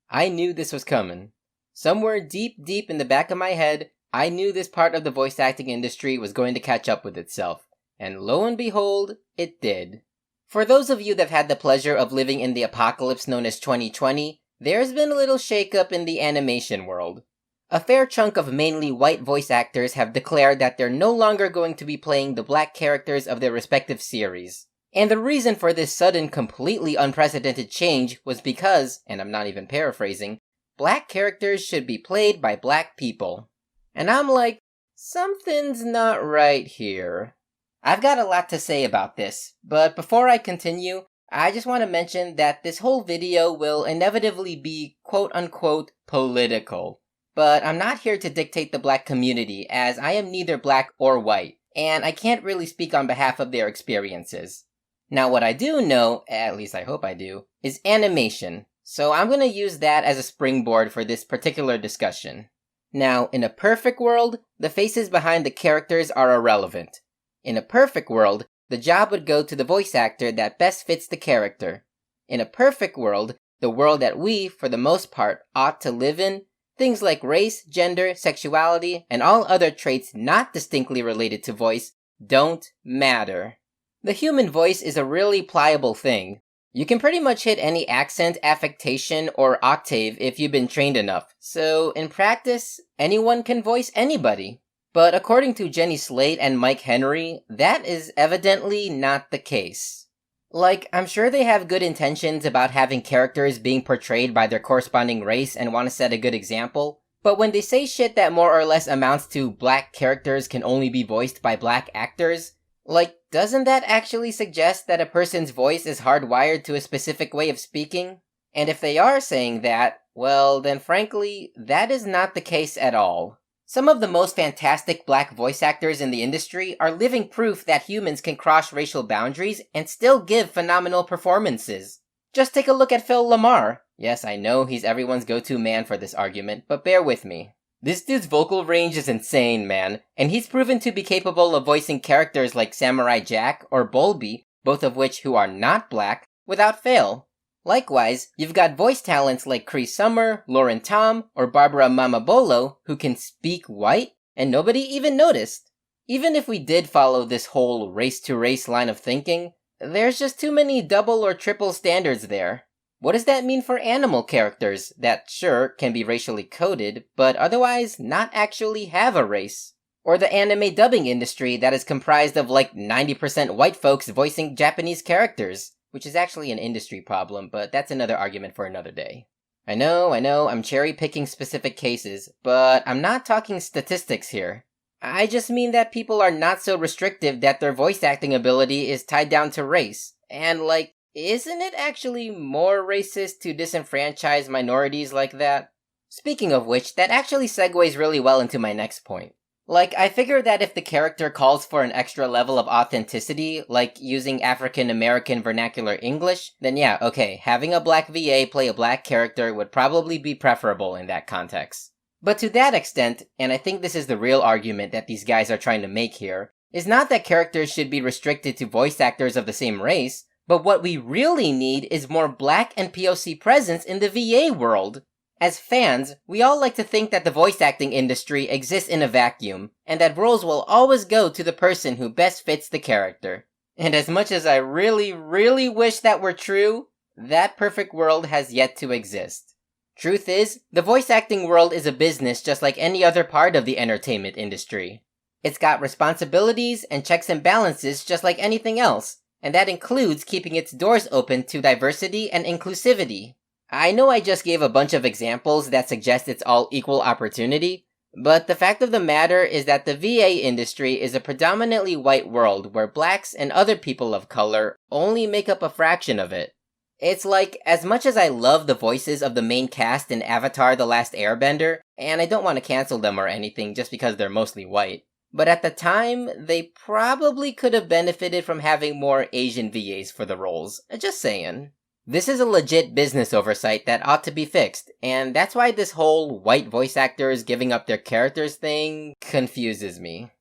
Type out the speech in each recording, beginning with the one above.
I knew this was coming. Somewhere deep in the back of my head, I knew this part of the voice acting industry was going to catch up with itself. And lo and behold, it did. For those of you that have had the pleasure of living in the apocalypse known as 2020, there's been a little shakeup in the animation world. A fair chunk of mainly white voice actors have declared that they're no longer going to be playing the black characters of their respective series. And the reason for this sudden, completely unprecedented change was because, and I'm not even paraphrasing, black characters should be played by black people. And I'm like, something's not right here. I've got a lot to say about this, but before I continue, I just want to mention that this whole video will inevitably be quote-unquote political. But I'm not here to dictate the black community, as I am neither black or white, and I can't really speak on behalf of their experiences. Now what I do know, at least I hope I do, is animation, so I'm going to use that as a springboard for this particular discussion. Now, in a perfect world, the faces behind the characters are irrelevant. In a perfect world, the job would go to the voice actor that best fits the character. In a perfect world, the world that we, for the most part, ought to live in, things like race, gender, sexuality, and all other traits not distinctly related to voice don't matter. The human voice is a really pliable thing. You can pretty much hit any accent, affectation, or octave if you've been trained enough, so in practice, anyone can voice anybody. But according to Jenny Slate and Mike Henry, that is evidently not the case. Like, I'm sure they have good intentions about having characters being portrayed by their corresponding race and want to set a good example, but when they say shit that more or less amounts to black characters can only be voiced by black actors, like, doesn't that actually suggest that a person's voice is hardwired to a specific way of speaking? And if they are saying that, well, then frankly, that is not the case at all. Some of the most fantastic black voice actors in the industry are living proof that humans can cross racial boundaries and still give phenomenal performances. Just take a look at Phil LaMarr. Yes, I know he's everyone's go-to man for this argument, but bear with me. This dude's vocal range is insane, man, and he's proven to be capable of voicing characters like Samurai Jack or Bolby, both of which who are not black, without fail. Likewise, you've got voice talents like Cree Summer, Lauren Tom, or Barbara Mamabolo who can speak white, and nobody even noticed. Even if we did follow this whole race-to-race line of thinking, there's just too many double or triple standards there. What does that mean for animal characters that, sure, can be racially coded, but otherwise not actually have a race? Or the anime dubbing industry that is comprised of like 90% white folks voicing Japanese characters? Which is actually an industry problem, but that's another argument for another day. I know, I'm cherry-picking specific cases, but I'm not talking statistics here. I just mean that people are not so restrictive that their voice acting ability is tied down to race. And like, isn't it actually more racist to disenfranchise minorities like that? Speaking of which, that actually segues really well into my next point. Like, I figure that if the character calls for an extra level of authenticity, like using African American vernacular English, then yeah, okay, having a black VA play a black character would probably be preferable in that context. But to that extent, and I think this is the real argument that these guys are trying to make here, is not that characters should be restricted to voice actors of the same race, but what we really need is more black and POC presence in the VA world. As fans, we all like to think that the voice acting industry exists in a vacuum, and that roles will always go to the person who best fits the character. And as much as I really wish that were true, that perfect world has yet to exist. Truth is, the voice acting world is a business just like any other part of the entertainment industry. It's got responsibilities and checks and balances just like anything else, and that includes keeping its doors open to diversity and inclusivity. I know I just gave a bunch of examples that suggest it's all equal opportunity, but the fact of the matter is that the VA industry is a predominantly white world where blacks and other people of color only make up a fraction of it. It's like, as much as I love the voices of the main cast in Avatar: The Last Airbender, and I don't want to cancel them or anything just because they're mostly white, but at the time, they probably could have benefited from having more Asian VAs for the roles. Just saying. This is a legit business oversight that ought to be fixed, and that's why this whole white voice actors giving up their characters thing confuses me.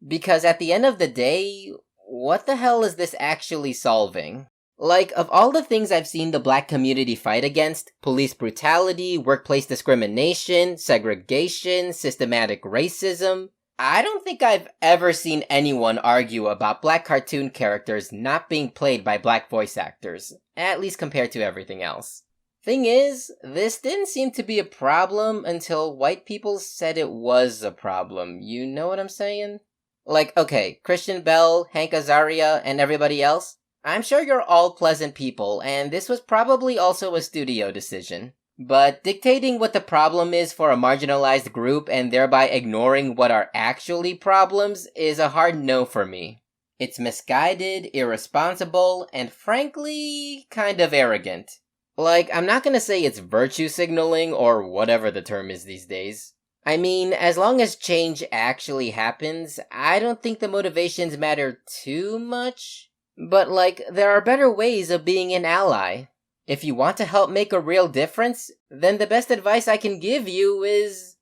Because at the end of the day, what the hell is this actually solving? Like, of all the things I've seen the black community fight against, police brutality, workplace discrimination, segregation, systematic racism, I don't think I've ever seen anyone argue about black cartoon characters not being played by black voice actors, at least compared to everything else. Thing is, this didn't seem to be a problem until white people said it was a problem, you know what I'm saying? Like, okay, Christian Bell, Hank Azaria, and everybody else, I'm sure you're all pleasant people, and this was probably also a studio decision. But dictating what the problem is for a marginalized group and thereby ignoring what are actually problems is a hard no for me. It's misguided, irresponsible, and frankly, kind of arrogant. Like, I'm not gonna say it's virtue signaling or whatever the term is these days. I mean, as long as change actually happens, I don't think the motivations matter too much. But like, there are better ways of being an ally. If you want to help make a real difference, then the best advice I can give you is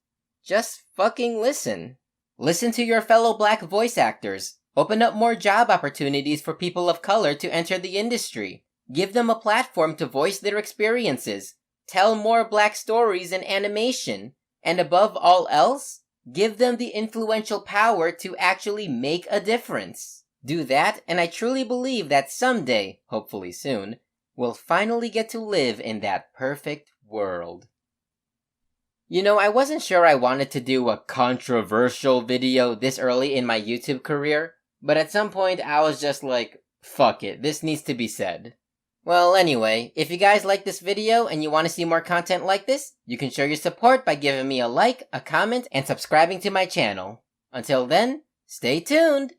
just fucking listen. Listen to your fellow black voice actors. Open up more job opportunities for people of color to enter the industry. Give them a platform to voice their experiences. Tell more black stories in animation. And above all else, give them the influential power to actually make a difference. Do that, and I truly believe that someday, hopefully soon, we'll finally get to live in that perfect world. You know, I wasn't sure I wanted to do a controversial video this early in my YouTube career, but at some point I was just like, fuck it, this needs to be said. Well, anyway, if you guys like this video and you want to see more content like this, you can show your support by giving me a like, a comment, and subscribing to my channel. Until then, stay tuned!